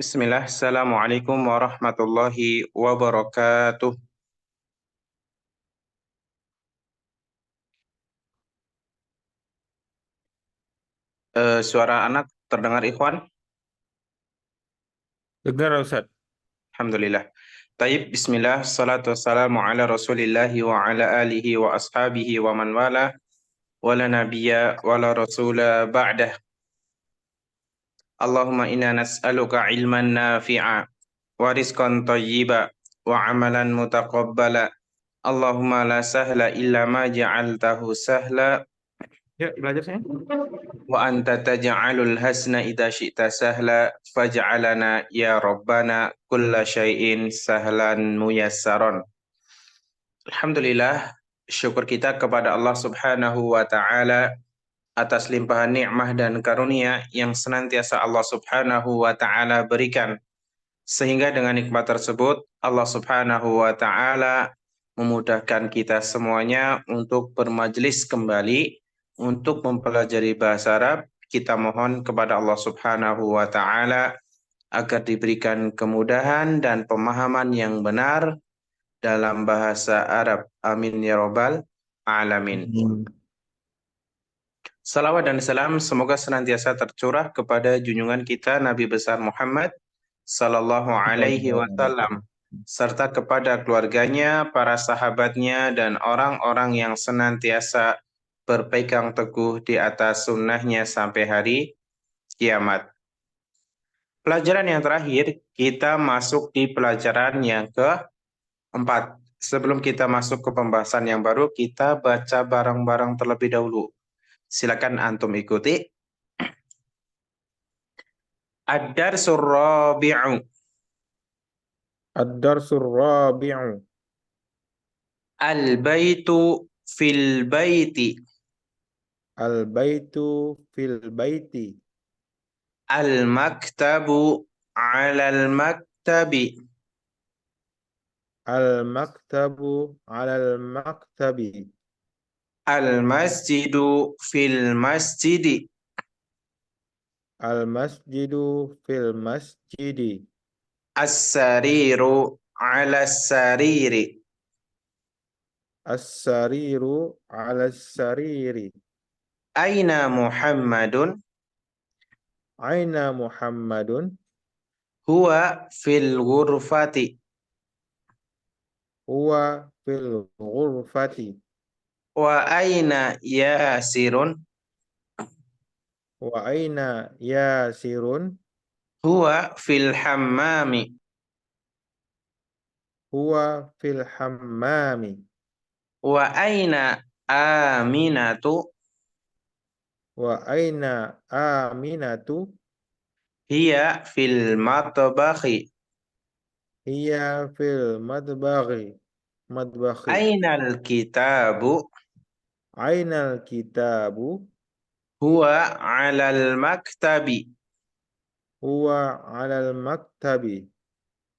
Bismillah, Assalamualaikum warahmatullahi wabarakatuh. Suara anak terdengar Ikhwan? Dengar Ustaz. Alhamdulillah. Taib, Bismillah, salatu wassalamu ala rasulillahi wa ala alihi wa ashabihi wa man wala, wa la nabiyya wa la rasula ba'dah. Allahumma inna nas'aluka ilman nafi'a, wa rizqan tayyiba, wa amalan mutaqabbala. Allahumma la sahla illa ma ja'altahu sahla, Ya, belajar saya. wa anta taj'alul hasna idza syi'ta sahla faj'alana ya rabbana kulla syai'in sahlan muyassaron. Alhamdulillah, syukur kita kepada Allah Subhanahu wa taala atas limpahan nikmah dan karunia yang senantiasa Allah Subhanahu wa taala berikan. Sehingga dengan nikmat tersebut Allah Subhanahu wa taala memudahkan kita semuanya untuk bermajelis kembali untuk mempelajari bahasa Arab. Kita mohon kepada Allah Subhanahu wa taala agar diberikan kemudahan dan pemahaman yang benar dalam bahasa Arab. Amin ya rabbal alamin. Salawat dan salam semoga senantiasa tercurah kepada junjungan kita Nabi besar Muhammad sallallahu alaihi wasallam serta kepada keluarganya, para sahabatnya dan orang-orang yang senantiasa berpegang teguh di atas sunnahnya sampai hari kiamat. Pelajaran yang terakhir, kita masuk di pelajaran yang keempat. Sebelum kita masuk ke pembahasan yang baru, kita baca bareng-bareng terlebih dahulu. Silakan antum ikuti. Ad-darsur rabi'u. Ad-Darsur Rabi'u. Al-baitu fil baiti. Al-Baitu fil Baiti. Al-maktabu alal maktabi. Al-Maktabu alal Maktabi. Al-masjidu fil masjidi. Al-Masjidu fil Masjidi. As-sariru ala sariri. As-Sariru ala Sariri. Aina Muhammadun. Aina Muhammadun. Huwa fil ghurfati. Huwa fil Ghurfati. Wa aina Yasirun. Wa aina Yasirun. Huwa fil hammami. Huwa fil Hammami. Wa aina Aminatu. Wa aina Aminatu. Hiya fil matbakhi. Hiya fil madbaghi. Ainal kitabu. Ainal kitabu. Huwa alal maktabi. Huwa alal maktabi.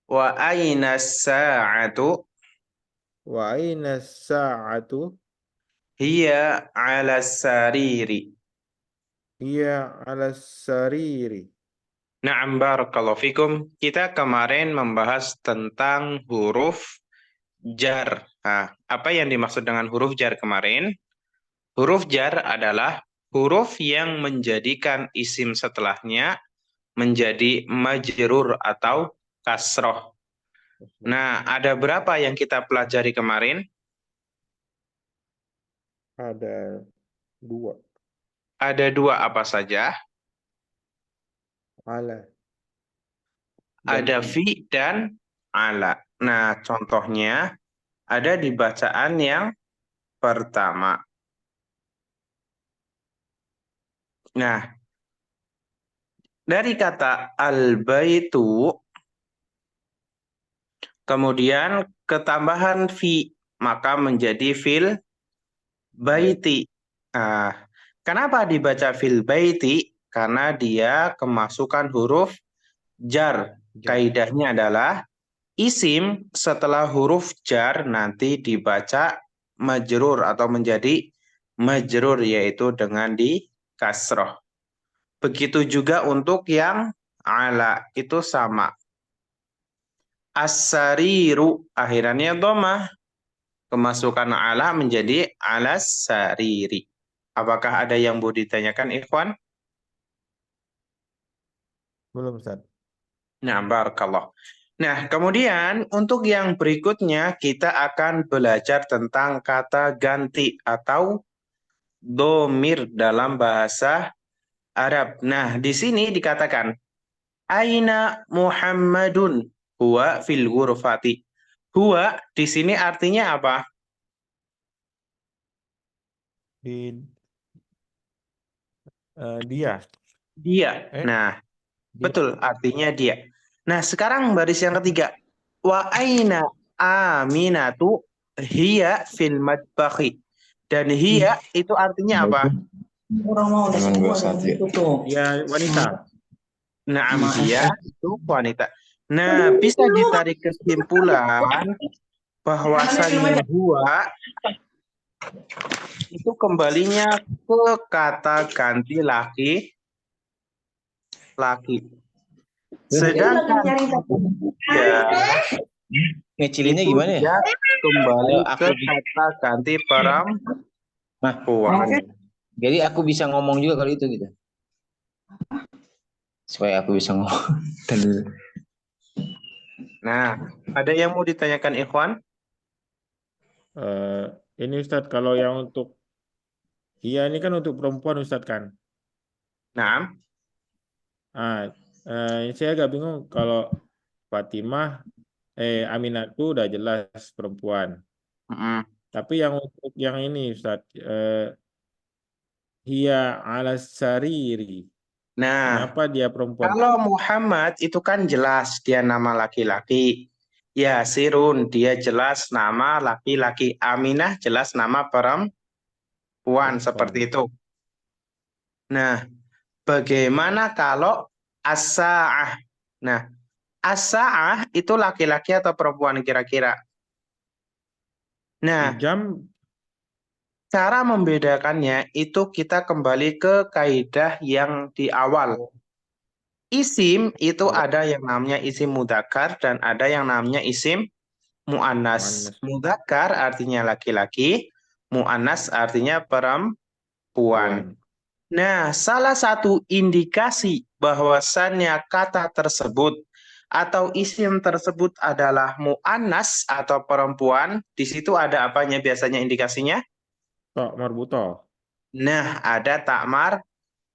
Wa aina sa'atu. Wa aina sa'atu. Hiya ala sariri. Hiya ala sariri. Na'am barakallahu fikum. Kita kemarin membahas tentang huruf jar. Nah, apa yang dimaksud dengan huruf jar kemarin? Huruf jar adalah huruf yang menjadikan isim setelahnya menjadi majrur atau kasroh. Nah, ada berapa yang kita pelajari kemarin? Ada dua. Ada dua, apa saja? Ala dan Ada fi dan ala. Nah, contohnya ada di bacaan yang pertama. Nah, dari kata al-baitu, kemudian ketambahan fi, maka menjadi fil baiti. Nah, kenapa dibaca fil baiti? Karena dia kemasukan huruf jar. Kaidahnya adalah isim setelah huruf jar nanti dibaca majrur atau menjadi majrur, yaitu dengan di kasroh. Begitu juga untuk yang ala itu sama. As-sariru akhirannya dhammah. Kemasukan ala menjadi alas sariri. Apakah ada yang mau ditanyakan, Ikhwan? Belum Ustaz. Nah, barakallah. Nah, kemudian untuk yang berikutnya kita akan belajar tentang kata ganti atau domir dalam bahasa Arab. Nah, di sini dikatakan Aina Muhammadun huwa fil ghurfati. Huwa di sini artinya apa? Di dia. Dia. Eh, Nah, dia. betul artinya dia. Nah, sekarang baris yang ketiga. Wa aina Aminatu hiya fil matbakhi. Dan hiya itu artinya apa? Orang mau ada semua itu tuh. Dia wanita. Naam, dia itu wanita. Nah, bisa ditarik kesimpulan bahwasannya huwa itu kembalinya ke kata ganti laki. Sedangkan ya Ngecilinnya itu gimana ya? dia kembali Kalau ke aku kata ganti perempuan. jadi aku bisa ngomong juga kalau itu gitu. Supaya aku bisa ngomong. Nah, ada yang mau ditanyakan Ikhwan? Ini Ustaz, kalau yang untuk dia ini kan untuk perempuan Ustaz kan. Nah, Ah, saya agak bingung kalau Fatimah, Aminah itu udah jelas perempuan. mm-mm. Tapi yang untuk yang ini Ustaz, hiya ala sariri. Nah, Kenapa dia perempuan? kalau Muhammad itu kan jelas dia nama laki-laki. Yasirun dia jelas nama laki-laki. Aminah jelas nama perempuan seperti Perempuan. itu. Nah, bagaimana kalau as-sa'ah? Nah, as-sa'ah itu laki-laki atau perempuan kira-kira? Nah, Jam cara membedakannya itu kita kembali ke kaidah yang di awal. oh, Isim itu oh, ada yang namanya isim mudzakkar dan ada yang namanya isim mu'annas. Muannas Mudzakkar artinya laki-laki, mu'annas artinya perempuan. puan. Nah, salah satu indikasi bahwasannya kata tersebut atau isim tersebut adalah mu'annas atau perempuan, di situ ada apanya biasanya indikasinya? Tok marbutoh. Nah, ada takmar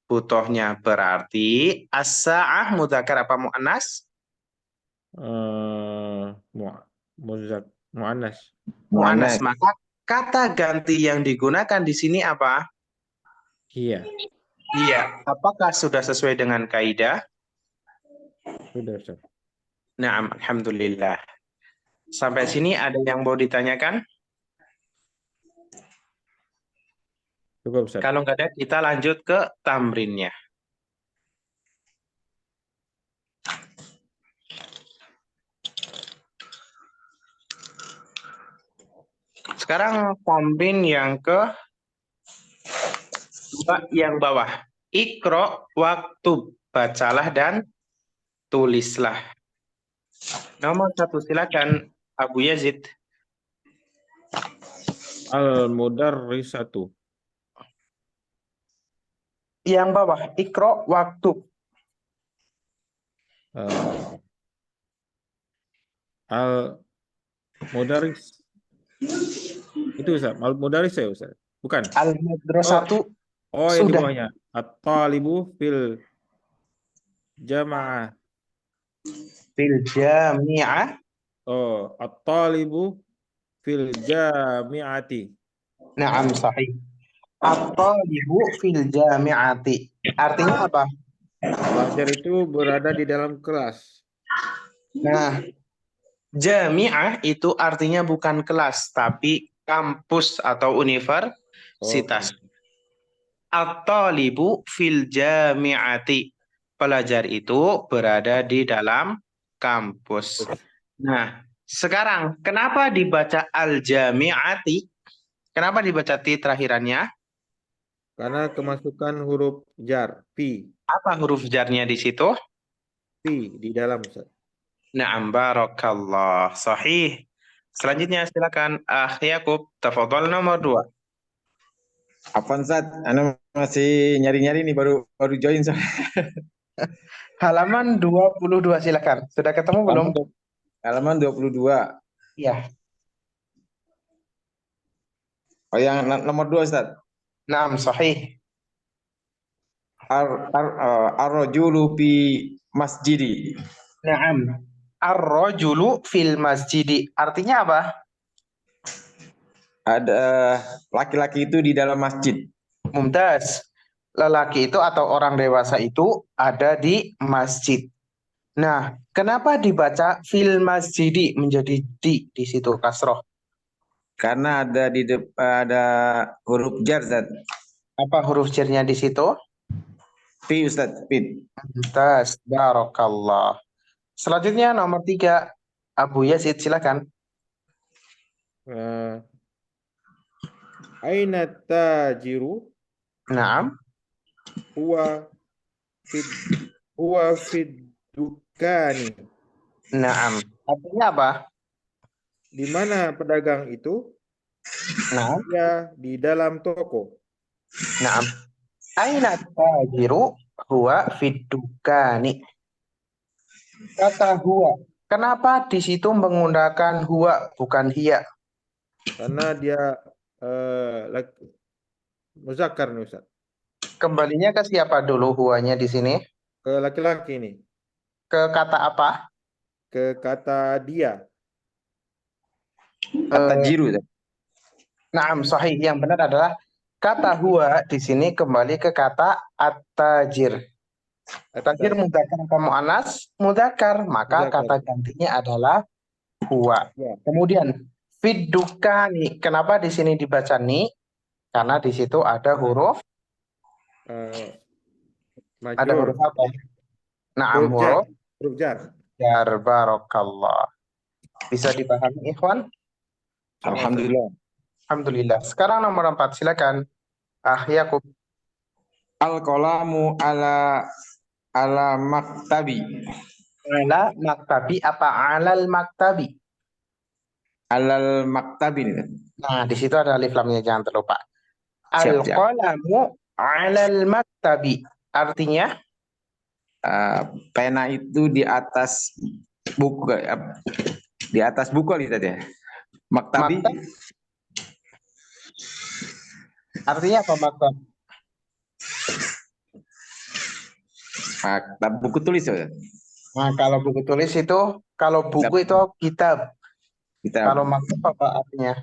butohnya. Berarti as-sa'ah mudzakkar apa mu'annas? Mu muzak muannas. Mu'annas. Maka kata ganti yang digunakan di sini apa? Iya, Iya. Apakah sudah sesuai dengan kaidah? sudah Ustaz. Naam, alhamdulillah. Sampai sini ada yang mau ditanyakan? Cukup Ustaz. Kalau nggak ada, kita lanjut ke tamrinnya. Sekarang tamrin yang ke yang bawah. Ikro waktu bacalah dan tulislah. Nomor 1 silakan Abu Yazid. Al-mudarrisatu. Yang bawah ikro waktu. Eh, Al-mudaris. Itu Ustaz. Al-mudaris ya Ustaz. Bukan. Al-madrasatu Oh, yang di sudah bawahnya. At-talibu fil jamaah. fil jami'ah. Oh, at-talibu fil jami'ati. Naam sahih. At-talibu fil jami'ati. Artinya apa? Pelajar itu berada di dalam kelas. Nah, jami'ah itu artinya bukan kelas, tapi kampus atau Oh, universitas. At-talibu fil jami'ati. Pelajar itu berada di dalam kampus. Nah, sekarang kenapa dibaca al-jami'ati? Kenapa dibaca ti terakhirannya? karena kemasukan huruf jar, fi. Apa huruf jarnya di situ? di dalam Ustaz. Na'am, barakallah. Sahih. Selanjutnya silakan Yakub, tafadhol nomor 2. Apaan Ustaz? Anu masih nyari-nyari nih baru join Ustaz. Halaman 22 silakan. Sudah ketemu belum? Halaman 22. Iya. Oh yang nomor 2 Ustaz. Na'am, sahih. Ar-rajulu fi masjidi. Na'am. Ar-rajulu fil masjidi. Artinya apa? Ada laki-laki itu di dalam masjid. Mumtaz. Lelaki itu atau orang dewasa itu ada di masjid. Nah, kenapa dibaca fil masjidi menjadi di situ kasroh? Karena ada huruf jar Ustaz. Apa huruf jarnya di situ? Fi Ustaz, fi. Mumtaz. Barakallah. Selanjutnya nomor 3. Abu Yazid silakan. Aina tajiru Naam. huwa fid dukani. Naam. Artinya apa? Di mana pedagang itu? Naam. Dia di dalam toko. Naam. Aina tajiru huwa fid dukani. Kata huwa. Kenapa di situ menggunakan huwa bukan hiya? Karena dia muzakkar nih Ustaz. Kembalinya ke siapa dulu huwanya di sini? Ke laki-laki nih. Ke kata apa? Ke kata dia. Kata jiru Ustaz. Naam, sahih. Yang benar adalah kata huwa di sini kembali ke kata at-tajir. Tajir mudzakkar atau muannas? Mudzakkar, maka Mudzakkar. kata gantinya adalah huwa. Ya. Kemudian fid dukani. Kenapa di sini dibaca ni? Karena di situ ada huruf Majur. ada huruf apa? Naam, huruf jar. jar. Barakallah. Bisa dipahami ikhwan? Alhamdulillah. Alhamdulillah. Sekarang nomor 4 silakan. Yakub. Al-qalamu ala maktabi. Ala maktabi apa alal maktabi? Alal maktabi nih. Nah, di situ ada alif lamnya, jangan terlupa. Siap, siap. Al-qalamu alal maktabi. Artinya Pena itu di atas buku, di atas buku nih tadi ya. Maktabi. maktab. Artinya apa maktab? Maktab buku tulis ya. Nah, kalau buku tulis itu, kalau buku itu kitab. Kita Kalau maktab apa artinya?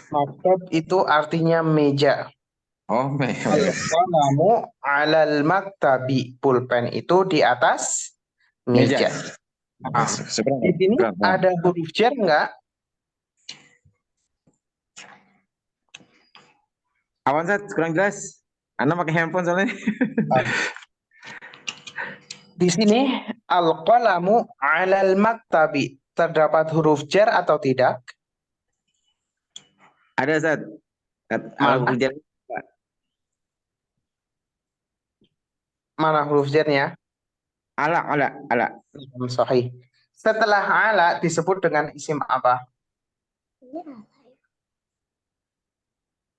Maktab itu artinya meja. Al-qalamu alal maktabi. Pulpen itu di atas meja. Di sini ada huruf jar enggak? Awan Ustaz, kurang jelas. Anda pakai handphone soalnya. Di sini al-qalamu alal maktabi. Terdapat huruf jar atau tidak? Ada Ustaz. Mana? Mana huruf jarnya? Ala. Sahih. Setelah ala disebut dengan isim apa?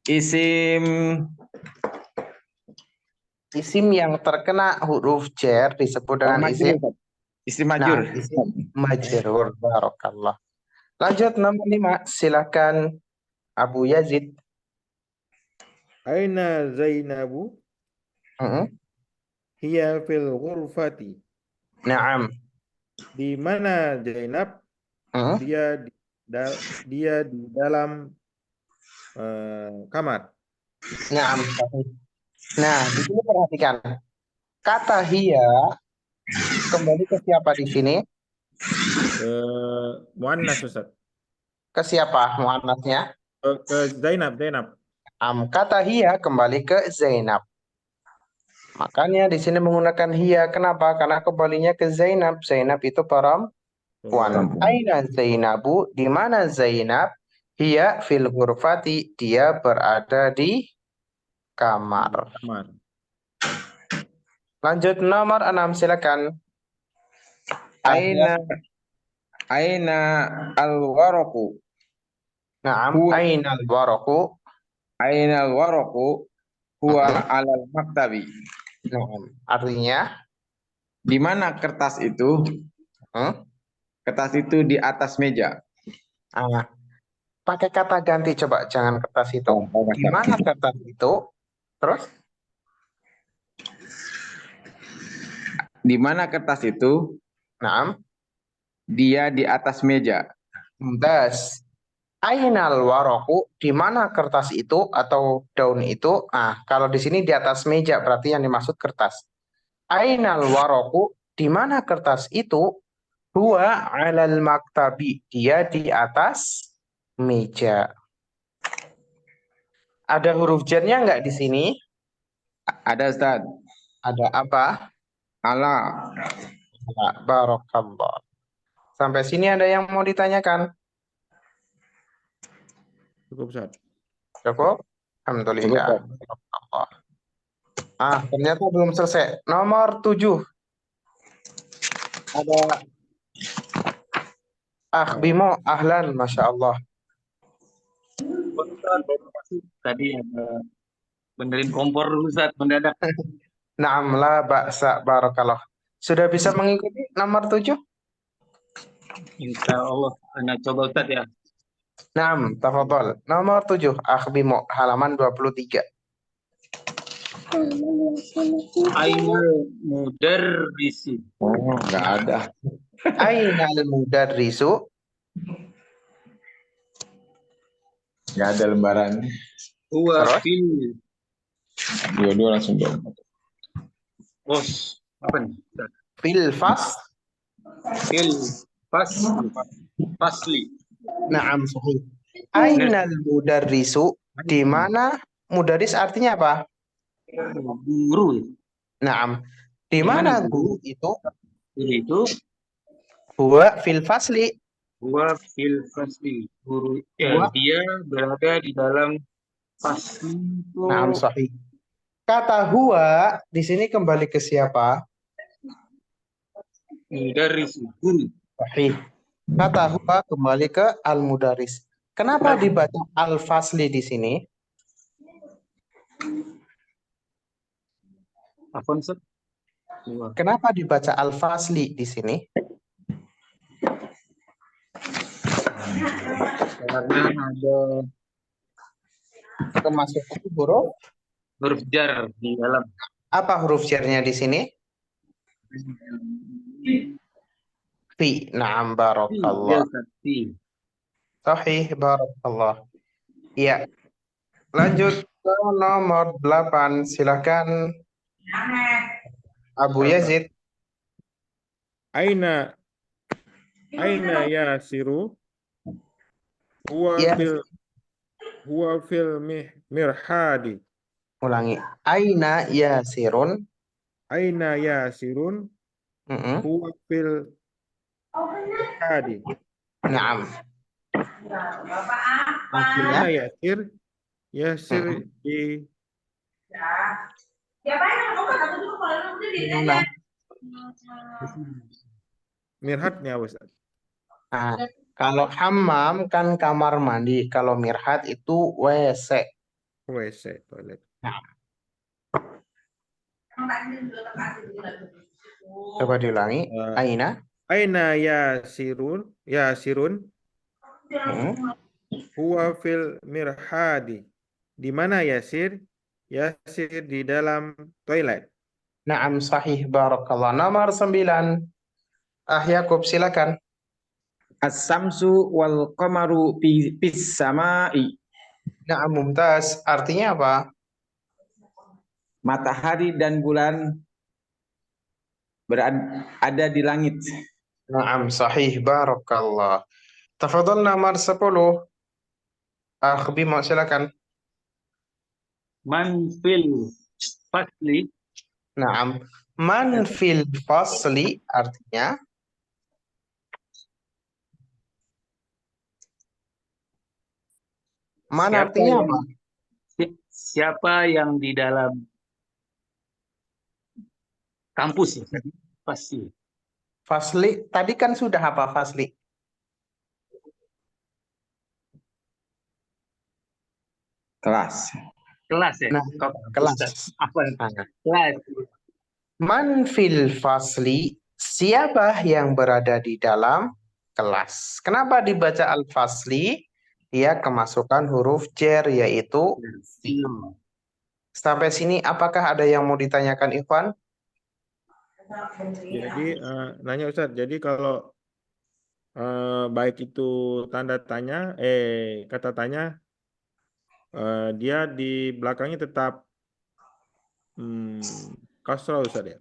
Isim yang terkena huruf jar disebut dengan isim majur. Nah, isim majrur. Barakallah. Lanjut nomor 5, silakan Abu Yazid. Aina Zainabu? Hiya fil ghurfati. Naam. Di mana Zainab? Dia di dalam kamar. Naam. Nah, di sini perhatikan. Kata hiya kembali ke siapa di sini? Muannas Ustaz. Ke siapa muannasnya? Ke Zainab. Kata hiya kembali ke Zainab. Makanya di sini menggunakan hiya. Kenapa? Karena kembalinya ke Zainab. Zainab itu perempuan. Aina Zainabu? Di mana Zainab? Hiya fil ghurfati. Dia berada di kamar. Lanjut nomor 6 silakan. Aina aina al-waraqu? Naam, Huwa ainal waraqu? aina al-waraqu? Huwa Mm-mm. alal maktabi. Naam. Artinya, Di mana kertas itu? hmm? Kertas itu di atas meja. Ah, pakai kata ganti coba, jangan kertas itu. Oh, Di mana kertas itu? Terus, Di mana kertas itu? naam, Dia di atas meja. mumtaz. Ainal waroku, di mana kertas itu atau daun itu? Ah, kalau di sini di atas meja berarti yang dimaksud kertas. Ainal waroku, di mana kertas itu? Huwa alal maktabi, dia di atas meja. Ada huruf jarnya nggak di sini? Ada Ustaz. Ada apa? Ala. Ya, barokallah. Sampai sini ada yang mau ditanyakan? Cukup, Ustaz. Cukup? Cukup, Alhamdulillah. Ustaz. Barokallah. Ah, ternyata belum selesai. Nomor 7. Ada Bimo, ahlan, Masya Allah. Ustaz, baru masuk. Tadi ada benerin kompor dulu, Ustaz, mendadak. Naam la ba'sa barakallah. Sudah bisa mengikuti nomor 7? Insya Allah, Anda coba Ustaz ya. Naam, tafadhol. Nomor 7, Bimo, halaman 23. Ainal mudarrisi. Oh, nggak ada. Ainal mudarrisu? Nggak ada lembaran. Huwa Terus? fil. Dua-dua langsung jawab. Bos. Apa nih? Ustaz? Fil fas? Fil fasli. Naam, sahih. Ainal mudarrisu? Di mana mudarris artinya apa? Guru. Naam. Di Di mana mana guru? guru itu? Guru itu Huwa fil fasli. huwa fil fasli. Guru Huwa. dia berada di dalam fasli itu. Naam, sahih. Kata huwa di sini kembali ke siapa? Mudarrisi, guru. Sahih. Kata huwa kembali ke al-mudaris. Kenapa dibaca al-fasli di sini? Apa Ustaz? Huwa. Kenapa dibaca al-fasli di sini? Karena ada Kemasukan huruf. huruf jar di dalam. Apa huruf jarnya di sini? Fi. Naam, barakallah. Fi. Sahih, barakallah. Iya. Lanjut ke nomor 8. Silakan Abu Yazid. Aina Yasiru? Ya. Huwa fil mirhadi. Ulangi. Aina yasirun? Aina Yasirun? Mm-mm. Huwa fil mirhadi. Naam. Mana Artinya? Yasir? Yasir di Nah, mirhatnya, Ustaz. nah, kalau hammam kan kamar mandi, kalau mirhat itu WC. WC, toilet. Nah, coba diulangi. Aina? Aina Yasirun? Mm. Huwa fil mirhadi. Di mana Yasir? Yasir di dalam toilet. Naam, sahih, barakallah. Nomor 9. Yakub, silakan. As-samsu wal qamaru fis samai. Naam, mumtaz. Artinya apa? Matahari dan bulan berada di langit. Naam, sahih, barakallah. Tafadhol nomor 10. Bimo, silakan. Man fil fasli. Naam. Man fil fasli artinya? Man artinya apa? Siapa yang di dalam Kampus ya. Pasti. Fasli, tadi kan sudah apa fasli? Kelas. Kelas ya. Nah, Kok kampus, kelas. Ustaz? Apa? Nah, Kelas. man fil fasli, siapa yang berada di dalam kelas? Kenapa dibaca al-fasli? Dia kemasukan huruf jar yaitu fi. Sampai sini apakah ada yang mau ditanyakan Ikhwan? Jadi nanya Ustaz, jadi kalau baik itu tanda tanya, kata tanya, dia di belakangnya tetap kasroh Ustaz ya.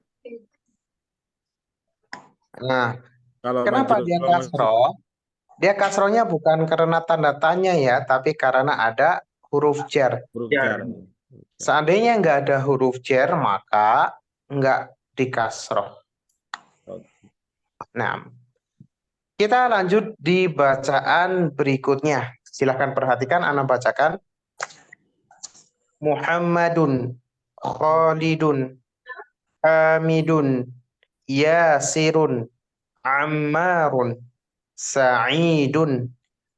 Nah, Kalau kenapa majrur, dia kalau kasroh? Dia kasrohnya bukan karena tanda tanya ya, tapi karena ada huruf jar. huruf Jar. jar. Seandainya nggak ada huruf jar, maka nggak dikasroh. Nah, kita lanjut di bacaan berikutnya. Silahkan perhatikan, Ana bacakan. Muhammadun, Khalidun, Hamidun, Yasirun, Ammarun, Sa'idun,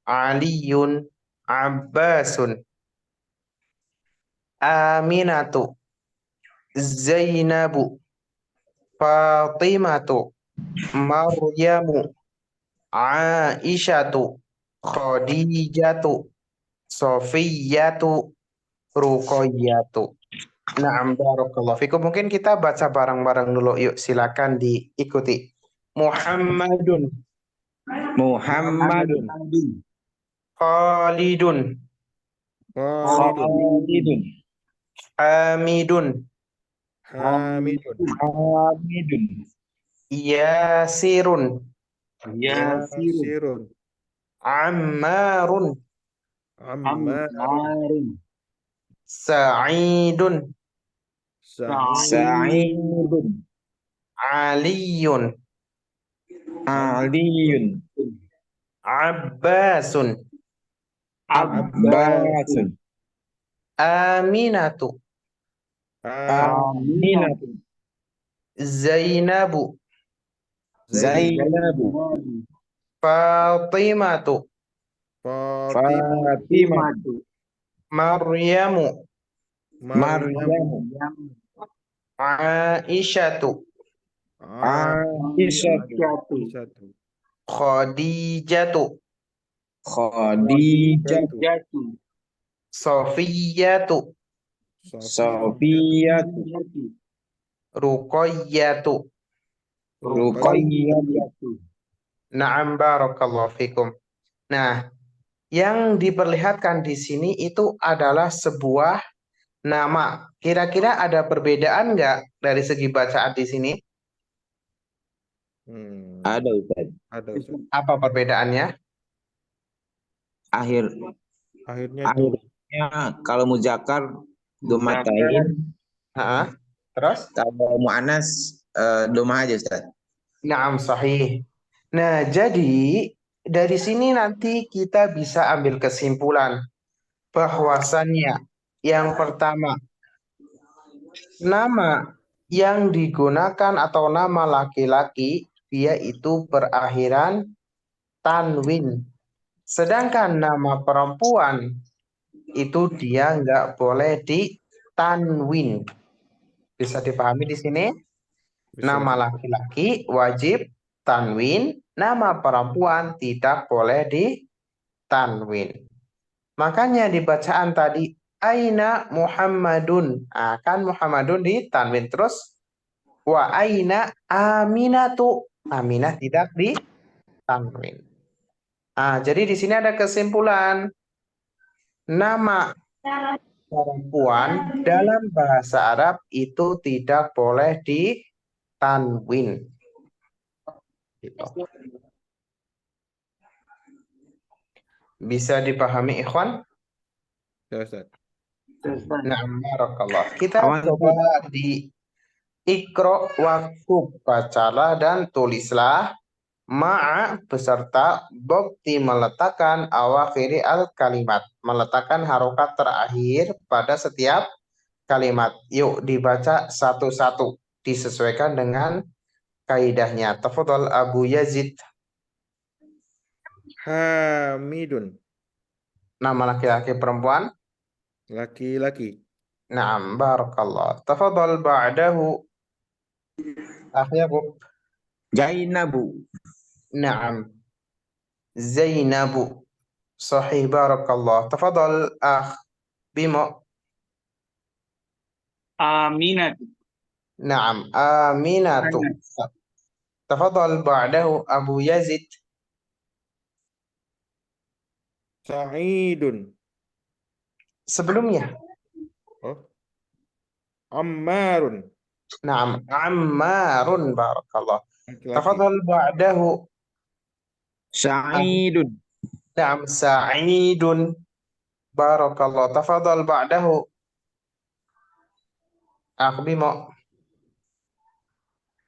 Aliyun, Abbasun, Aminatu, Zainabu, Fatimatu, Maryamu, Aisyatu, Khadijatu, Sofiyatu, Ruqayyatu. Na'am, barakallahu fikum. Mungkin kita baca bareng-bareng dulu. Yuk, silakan diikuti. Muhammadun, Muhammadun. Khalidun, Khalidun. Hamidun, Hamidun, Hamidun. Yasirun, Yasirun, Ammarun, Ammar, Sa'idun, Sa'idun. Aliyun, Aliyun. Abbasun, Abbasun. Aminatu, Aminatu. Zainabu, Zainabu. Fatimatu, Fatimah, Fatimatu. Maryamu, Maryamu. Aisyatu, Aisyatu. Khadijatu, Khadijatu. Sofiyatu, Sofiyatu. Ruqayyatu. Ruqayyatu. Na'am, barakallahu fikum. Nah, yang diperlihatkan di sini itu adalah sebuah nama. Kira-kira ada perbedaan nggak dari segi bacaan di sini? Ada Ustaz. Ada Ustaz. Apa perbedaannya? Akhirnya itu Akhirnya kalau muzakkar domatain, Nah, terus? kalau muannas domah aja Ustaz. Na'am, sahih. Nah, jadi dari sini nanti kita bisa ambil kesimpulan bahwasannya yang pertama, nama yang digunakan atau nama laki-laki dia itu berakhiran tanwin. Sedangkan nama perempuan itu dia nggak boleh ditanwin. Bisa dipahami di sini? Nama laki-laki wajib tanwin, nama perempuan tidak boleh ditanwin. Makanya di bacaan tadi aina Muhammadun, kan Muhammadun ditanwin terus wa aina Aminatu, Aminah tidak ditanwin. Jadi di sini ada kesimpulan nama perempuan dalam bahasa Arab itu tidak boleh ditanwin. Gitu. Bisa dipahami ikhwan? ya Ustaz. Nah, barakallah. Kita coba di Iqra waktub, bacalah dan tulislah ma'a beserta bukti meletakkan awakhiri al-kalimat, meletakkan harokat terakhir pada setiap kalimat. Yuk dibaca satu-satu. disesuaikan dengan kaidahnya. Tafadhal Abu Yazid. Hamidun. Nama laki-laki perempuan? Laki-laki. Naam, barakallah. Tafadhal ba'dahu. Akhi Yaqub. Jainabu. Naam. Zainabu. Sahih, barakallah. Tafadhal akh Bimo. Aminat. Naam, Aminatu. Aminat. Tafadhal ba'dahu Abu Yazid. Sa'idun. Sebelumnya. Oh. Ammarun. Naam, Ammarun, barakallah. Laki-laki. Tafadhal ba'dahu. Sa'idun. Naam, Sa'idun. Barakallah. Tafadhal ba'dahu. Akh Bimo.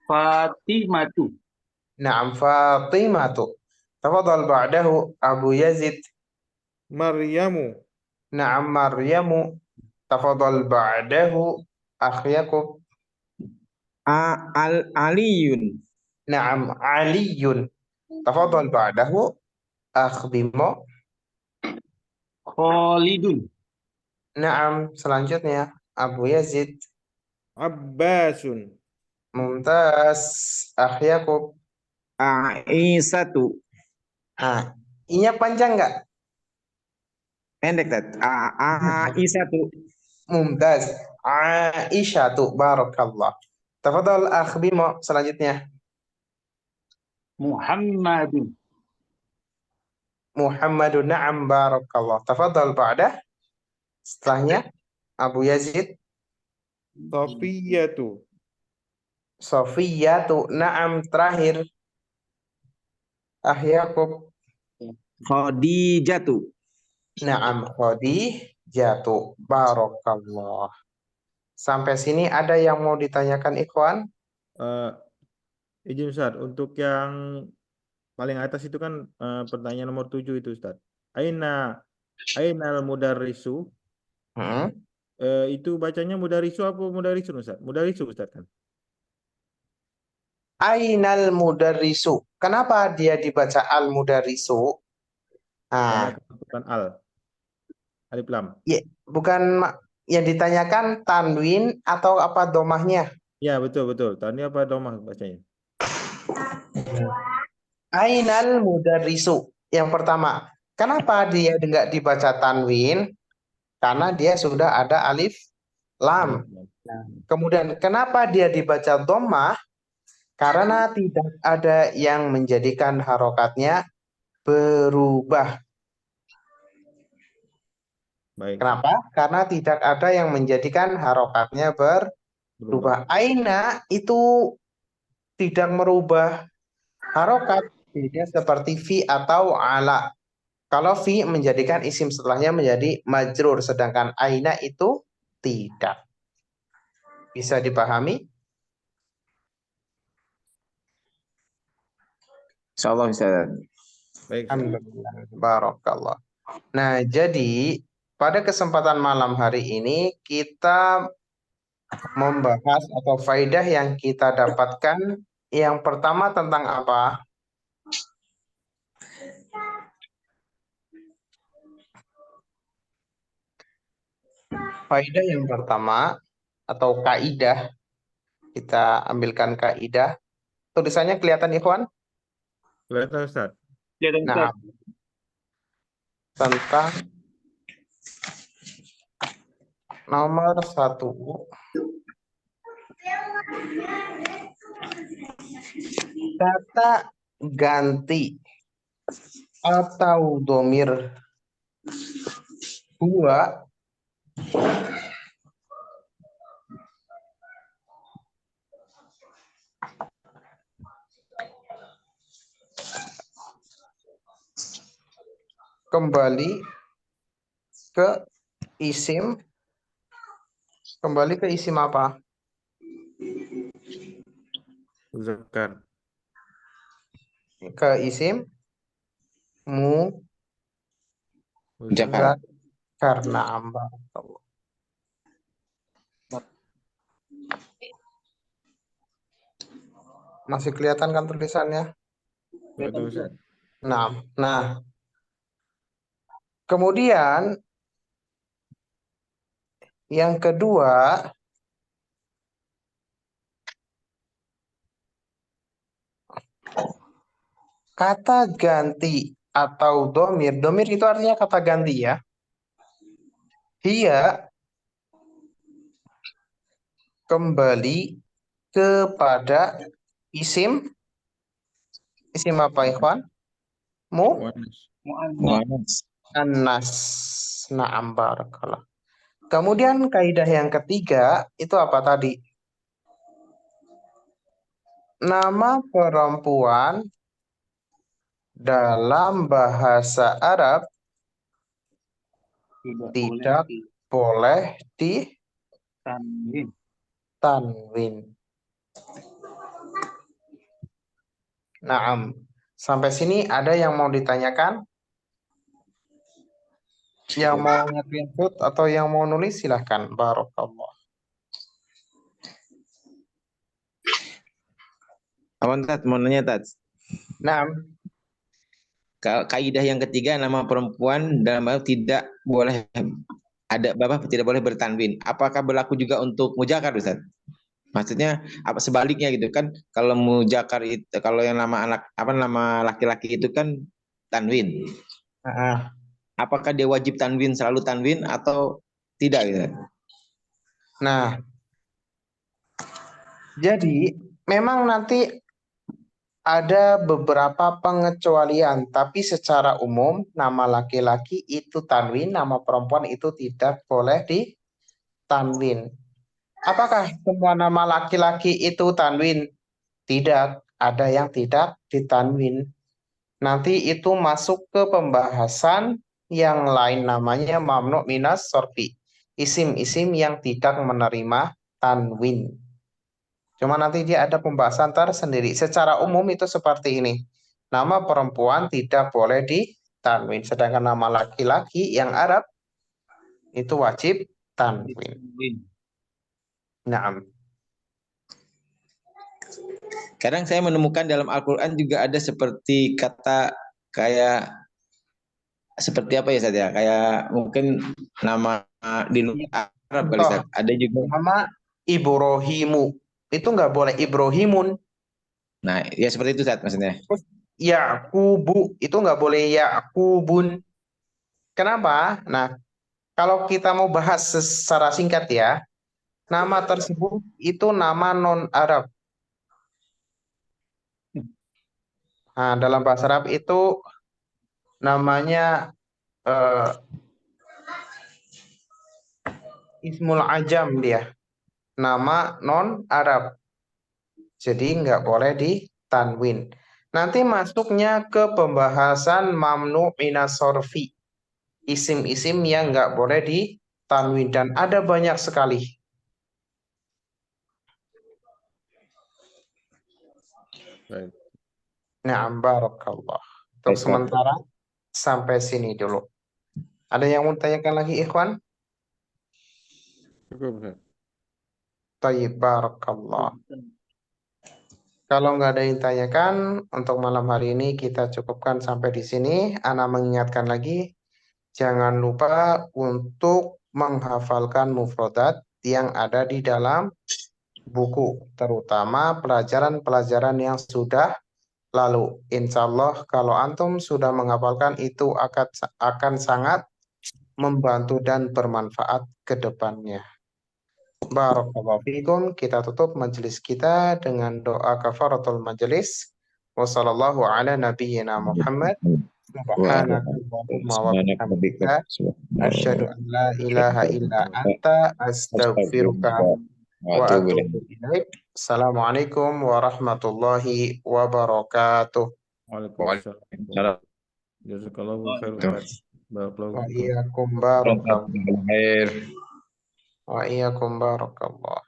Fatimatu. Naam, Fatimatu. Tafadhal ba'dahu Abu Yazid. Maryamu. Naam, Maryamu. Tafadhal ba'dahu Akh Yaqub. Aliyun. Naam, Aliyun. Tafadhal ba'dahu Akh Bimo. Khalidun. Naam, selanjutnya Abu Yazid. Abbasun. Mumtaz. Akh Yaqub. Aisyatu. Nah, inya panjang nggak? Pendek tat. Aisyatu. Mumtaz. Aisyatu. Barakallah. Tafadhal Akh Bimo, selanjutnya. Muhammadun. Muhammadun. Na'am, barakallah. Tafadhal ba'dah. Setelahnya Abu Yazid. Safiyatu. Sofiyatu. Na'am, terakhir Akh Yaqub. Khadijatu. Na'am, Khadijatu. Barakallah. Sampai sini ada yang mau ditanyakan ikhwan? Eh, izin Ustaz, untuk yang paling atas itu kan pertanyaan nomor 7 itu Ustaz. Ainal mudarrisu. Hmm? Itu bacanya mudarisu apa mudarisun Ustaz? Mudarisu Ustaz kan? Ainal mudarrisu. Kenapa dia dibaca al mudarrisu? Karena Nah, bukan al. Alif lam. ya, bukan yang ditanyakan tanwin atau apa domahnya. Ya, betul betul. Tadi apa domah bacanya? Ainal mudarrisu. Yang pertama, kenapa dia nggak dibaca tanwin? Karena dia sudah ada alif Alif lam. lam. Kemudian kenapa dia dibaca dhammah? Karena tidak ada yang menjadikan harokatnya berubah. Baik. Kenapa? Karena tidak ada yang menjadikan harokatnya Berubah. berubah. Aina itu tidak merubah harokat. Beda seperti fi atau ala. Kalau fi menjadikan isim setelahnya menjadi majrur. Sedangkan aina itu tidak. Bisa dipahami? Insyaallah bisa. Baik. Ustaz. Alhamdulillah. Barakallah. Nah, jadi pada kesempatan malam hari ini kita membahas atau faidah yang kita dapatkan yang pertama tentang apa? Faidah yang pertama atau kaidah, kita ambilkan kaidah. Tulisannya kelihatan Ikhwan? Kelihatan Ustaz. Ya, dan Nah, Ustaz. tentang nomor 1. Kata ganti atau domir dua kembali ke isim. Kembali ke isim apa? Zakar. Ke isim mu Zakar. karena ambal. Masih kelihatan kan tulisannya? Betul Ustaz. Nah, kemudian yang kedua, kata ganti atau domir. Domir itu artinya kata ganti ya. Dia kembali kepada isim. Isim apa, ikhwan? Wanas. Mu'annas. Na'am, barakallah. Kemudian kaidah yang ketiga itu apa tadi? Nama perempuan dalam bahasa Arab tidak boleh Tanwin. ditanwin. Naam. Sampai sini ada yang mau ditanyakan? Yang mau nge-input atau yang mau nulis silahkan. Barakallah. Awan Tat, mau nanya Tat. Naam. Kaidah yang ketiga, nama perempuan dalam bahasa tidak boleh tidak boleh bertanwin. Apakah berlaku juga untuk mujakar, Ustaz? Maksudnya apa sebaliknya gitu kan? Kalau mujakar itu, kalau yang nama laki-laki itu kan tanwin. Apakah dia wajib tanwin, selalu tanwin atau tidak gitu? Nah, jadi memang nanti ada beberapa pengecualian, tapi secara umum nama laki-laki itu tanwin, nama perempuan itu tidak boleh ditanwin. Apakah semua nama laki-laki itu tanwin? Tidak, ada yang tidak ditanwin. Nanti itu masuk ke pembahasan yang lain namanya mamnu minas sorfi. Isim-isim yang tidak menerima tanwin. Cuma nanti dia ada pembahasan tersendiri. Secara umum itu seperti ini. Nama perempuan tidak boleh ditanwin. Sedangkan nama laki-laki yang Arab itu wajib tanwin. Naam. Kadang saya menemukan dalam Al-Quran juga ada seperti kata kayak seperti apa ya Ustaz ya? Kayak mungkin nama di luar Arab kali Ustaz. Ada juga. Nama Ibrahimu. Itu nggak boleh Ibrahimun. Nah, ya seperti itu Ustaz maksudnya. Yakubu. Itu nggak boleh Yakubun. Kenapa? Nah, kalau kita mau bahas secara singkat ya, nama tersebut itu nama non-Arab. Nah, dalam bahasa Arab itu namanya Ismul Ajam dia. Nama non-Arab. Jadi nggak boleh ditanwin. Nanti masuknya ke pembahasan mamnu minas sorfi. Isim-isim yang nggak boleh ditanwin. Dan ada banyak sekali. Baik. Na'am, barakallah. Untuk sementara sampai sini dulu. Ada yang mau tanyakan lagi, Ikhwan? Cukup Ustaz. Tayyib, barakallah. Kalau nggak ada yang tanyakan, untuk malam hari ini kita cukupkan sampai di sini. Ana mengingatkan lagi, jangan lupa untuk menghafalkan mufrodat yang ada di dalam buku, terutama pelajaran-pelajaran yang sudah lalu. Insya Allah kalau antum sudah menghafalkan itu akan sangat membantu dan bermanfaat ke depannya. Barakallahu fikum. Kita tutup majelis kita dengan doa kafaratul majelis. Wassallallahu ala nabiyyina Muhammad. Subhanakallahumma wa bihamdika asyhadu an la ilaha illa anta astaghfiruka wa atubu ilaik. Assalamualaikum warahmatullahi wabarakatuh. Waalaikumsalam. Jazakallahu khairan Ustaz. Barakallahu Wa fikum. iyyakum barakallah. Wa iyyakum barakallah.